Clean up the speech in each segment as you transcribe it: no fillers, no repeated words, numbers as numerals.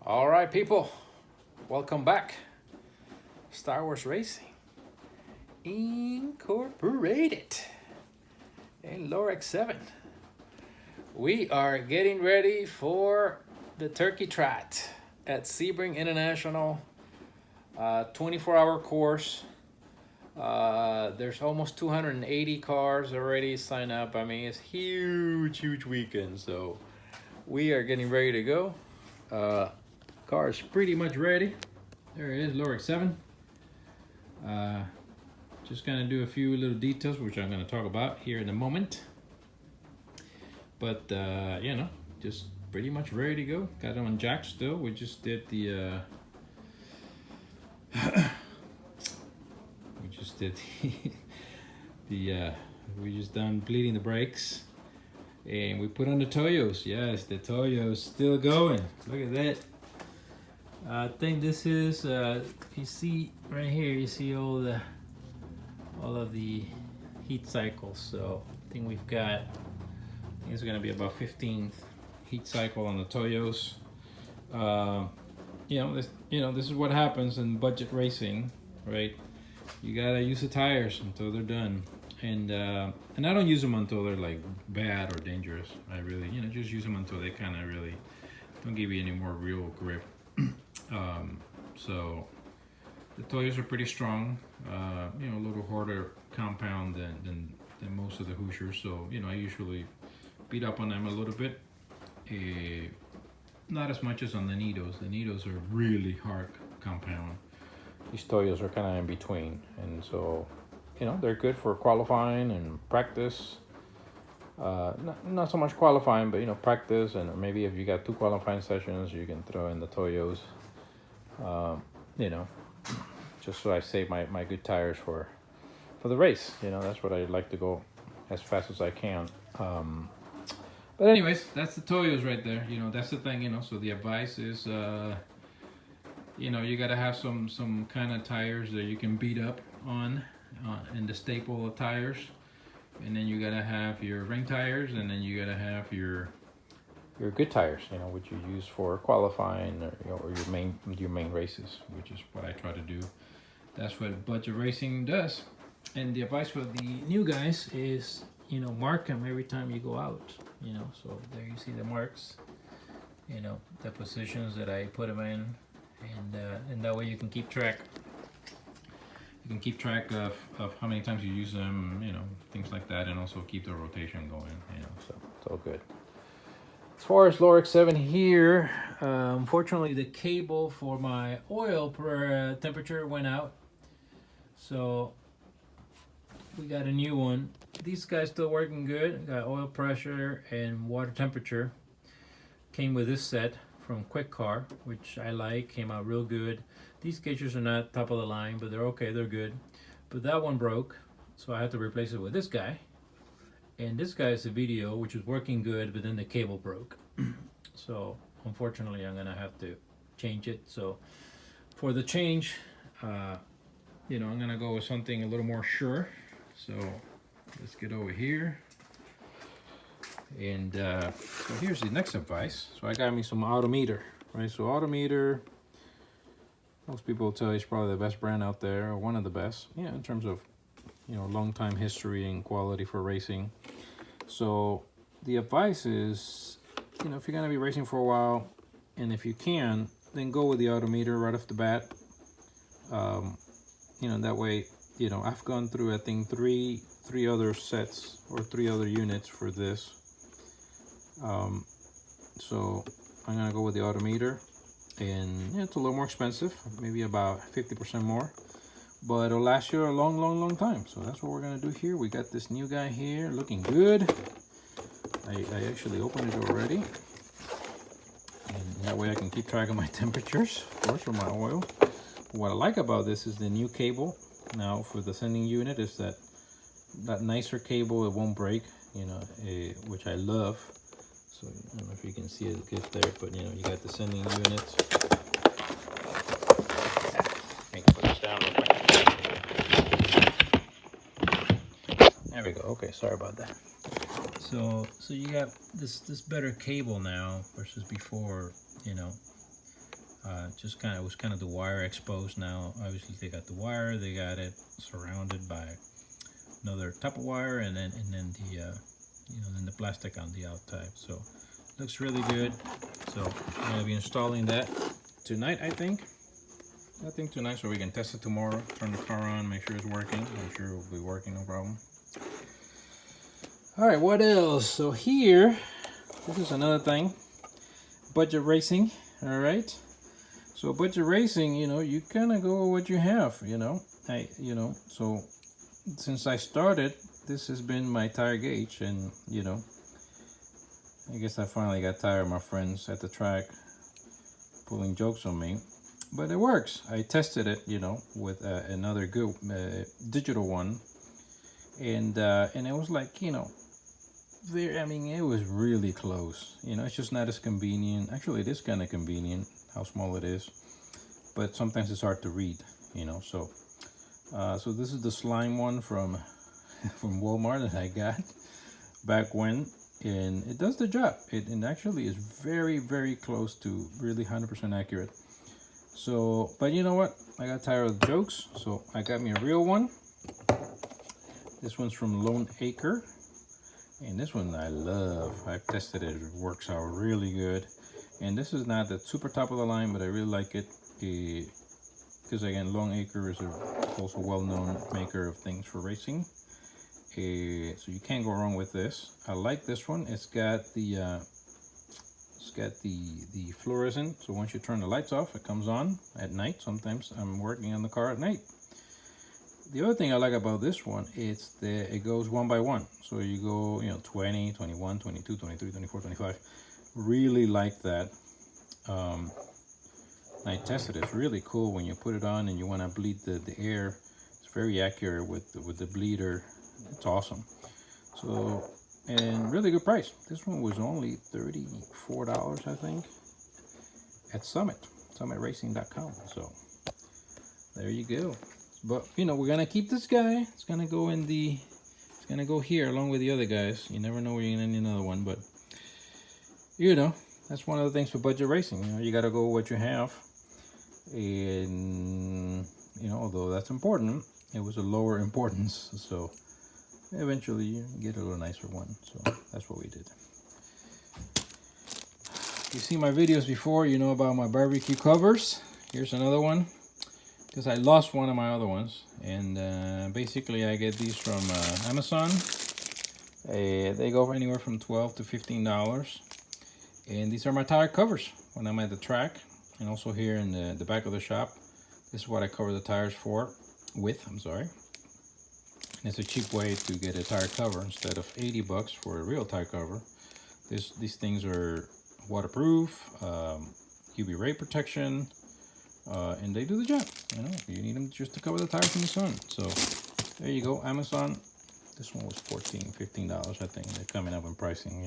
All right, people, welcome back. Star Wars Racing Incorporated in Lorex 7. We are getting ready for the Turkey Trot at Sebring International, 24-hour course. There's almost 280 cars already signed up. I mean, it's huge weekend. So we are getting ready to go. Car is pretty much ready. There it is, Lorex 7. Just gonna do a few little details, which I'm gonna talk about here in a moment. But just pretty much ready to go. Got it on jack still. We just did the we just done bleeding the brakes, and we put on the Toyos. Yes, the Toyos still going. Look at that. I think this is if you see right here, you see all of the heat cycles. So I think we've got, it's going to be about 15th heat cycle on the Toyos. This is what happens in budget racing, right? You gotta use the tires until they're done, and I don't use them until they're like bad or dangerous. I really, just use them until they kind of really don't give you any more real grip. So the Toyos are pretty strong, a little harder compound than most of the Hoosiers. So I usually beat up on them a little bit. Not as much as on the Nidos. The Nidos are really hard compound. These Toyos are kind of in between, and so they're good for qualifying and practice. Not so much qualifying, but practice, and maybe if you got 2 qualifying sessions, you can throw in the Toyos. Just so I save my good tires for the race. That's what I like to go as fast as I can. But anyways, that's the Toyos right there. That's the thing. So the advice is, you gotta have some kind of tires that you can beat up on, and the staple tires. And then you gotta have your ring tires, and then you gotta have your good tires, which you use for qualifying or your main races, which is what I try to do. That's what budget racing does. And the advice for the new guys is, mark them every time you go out. So there you see the marks, the positions that I put them in, and that way you can keep track. You can keep track of how many times you use them, things like that, and also keep the rotation going, so it's all good. As far as Lorex 7 here, unfortunately the cable for my oil temperature went out, so we got a new one. These guys still working good. Got oil pressure and water temperature. Came with this set from Quick Car, which I like. Came out real good. These gauges are not top of the line, but they're okay. They're good. But that one broke, so I had to replace it with this guy. And this guy is a video, which is working good, but then the cable broke. So unfortunately, I'm gonna have to change it. So for the change, I'm gonna go with something a little more sure. So let's get over here. And so here's the next advice. So I got me some Autometer, right? So Autometer, most people will tell you it's probably the best brand out there, or one of the best, in terms of, long time history and quality for racing. So the advice is, if you're gonna be racing for a while, and if you can, then go with the Autometer right off the bat. That way, I've gone through, I think, three other sets or 3 other units for this. So I'm gonna go with the Autometer, and it's a little more expensive, maybe about 50% more, but it'll last you a long time. So that's what we're gonna do here. We got this new guy here looking good. I actually opened it already, and that way I can keep track of my temperatures, of course, for my oil. What I like about this is the new cable. Now for the sending unit is that nicer cable. It won't break, which I love. So I don't know if you can see it good there, but you got the sending unit. Let me put this down real quick. There we go. Okay, sorry about that. So you got this better cable now versus before. Just kind of, it was kind of the wire exposed. Now obviously they got the wire, they got it surrounded by another type of wire, and then the then the plastic on the outside. So looks really good. So I'm gonna be installing that tonight, I think tonight, so we can test it tomorrow. Turn the car on, make sure it's working. I'm sure it will be working, no problem. All right, what else? So here, this is another thing, budget racing. All right, so budget racing, you kind of go with what you have, so since I started, this has been my tire gauge, and I guess I finally got tired of my friends at the track pulling jokes on me, but it works. I tested it, with another good digital one, and it was like, it was really close. It's just not as convenient. Actually, it is kind of convenient how small it is, but sometimes it's hard to read, so this is the slime one from Walmart that I got back when, and it does the job. It actually is very, very close to really 100% accurate. So, but you know what? I got tired of the jokes, so I got me a real one. This one's from Lone Acre, and this one I love. I've tested it. It works out really good. And this is not the super top of the line, but I really like it because again, Lone Acre is also well-known maker of things for racing. So you can't go wrong with this. I like this one. It's got the fluorescent, so once you turn the lights off, it comes on at night. Sometimes I'm working on the car at night. The other thing I like about this one is that it goes one by one. So you go, 20, 21, 22, 23, 24, 25. Really like that. I tested it. It's really cool when you put it on and you want to bleed the air. It's very accurate with the bleeder. It's awesome. So, and really good price. This one was only $34, I think, at summitracing.com. So there you go. But we're gonna keep this guy. It's gonna go here along with the other guys. You never know where you're gonna need another one, but that's one of the things for budget racing. You gotta go with what you have. And although that's important, it was a lower importance, so eventually you get a little nicer one. So that's what we did. You see my videos before, you know about my barbecue covers. Here's another one, because I lost one of my other ones, and basically I get these from Amazon. They go for anywhere from $12 to $15, and these are my tire covers when I'm at the track, and also here in the back of the shop. This is what I cover the tires with. And it's a cheap way to get a tire cover instead of $80 for a real tire cover. These things are waterproof, UV ray protection, and they do the job. You need them just to cover the tires in the sun. So there you go, Amazon. This one was $14, $15, I think. They're coming up in pricing,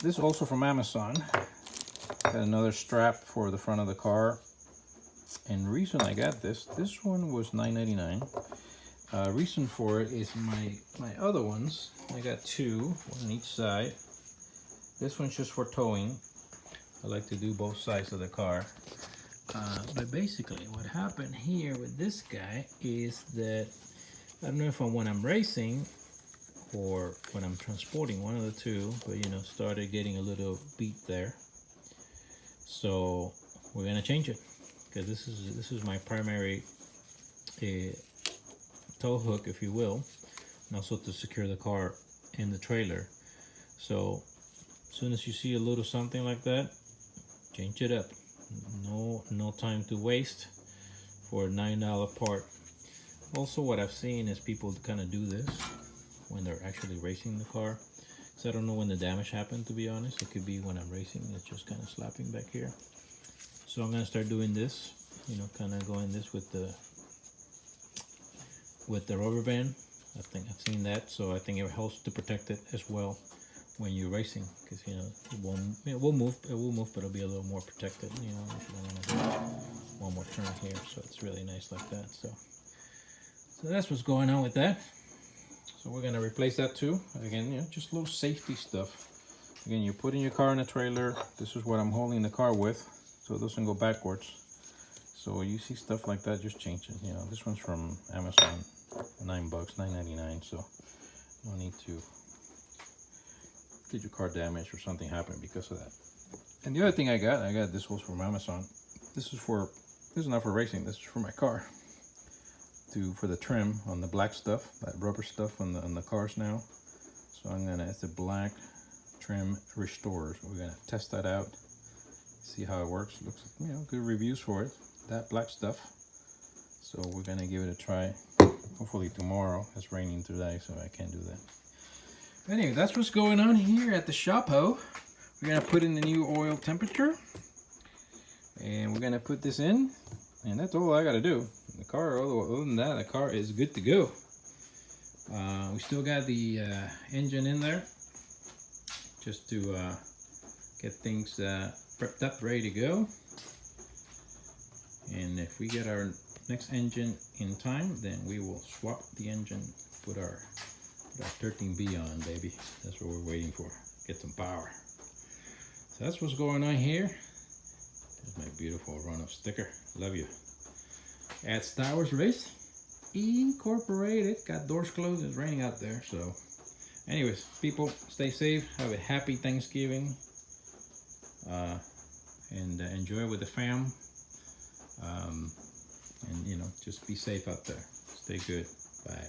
This is also from Amazon. Got another strap for the front of the car. And the reason I got this one was $9.99. Reason for it is my other ones. I got two, one on each side. This one's just for towing. I like to do both sides of the car. But basically what happened here with this guy is that, I don't know if when I'm racing or when I'm transporting, one of the two, but started getting a little beat there. So we're gonna change it, because this is my primary tow hook, if you will, and also to secure the car in the trailer. So as soon as you see a little something like that, change it up. No time to waste for a $9 part. Also, what I've seen is people kind of do this when they're actually racing the car. So I don't know when the damage happened, to be honest. It could be when I'm racing, it's just kind of slapping back here. So I'm gonna start doing this, kind of going this with the rubber band. I think I've seen that, so I think it helps to protect it as well when you're racing, because it will move, but it'll be a little more protected. If you want to do one more turn here, so it's really nice like that. So that's what's going on with that. So we're gonna replace that too. Again, just little safety stuff. Again, you're putting your car in a trailer. This is what I'm holding the car with. so it doesn't go backwards. So when you see stuff like that, just change it. You know, this one's from Amazon, $9, $9.99. So no need to get your car damaged or something happen because of that. And the other thing I got this was from Amazon. This is not for racing. This is for my car. For the trim on the black stuff, that rubber stuff on the cars now. So it's a black trim restorer. So we're gonna test that out, see how it works. Looks, you know, good reviews for it. That black stuff. So we're gonna give it a try. Hopefully tomorrow. It's raining today, so I can't do that. Anyway, that's what's going on here at the shop. We're gonna put in the new oil temperature, and we're gonna put this in, and that's all I gotta do. The car, other than that, the car is good to go. We still got the engine in there, just to get things prepped up, ready to go. And if we get our next engine in time, then we will swap the engine, put our 13B on, baby. That's what we're waiting for. Get some power. So that's what's going on here. There's my beautiful run-up sticker. Love you. At Star Wars Race Incorporated. Got doors closed. It's raining out there. So anyways, people, stay safe. Have a happy Thanksgiving. And enjoy with the fam. And you know, just be safe out there. Stay good. Bye.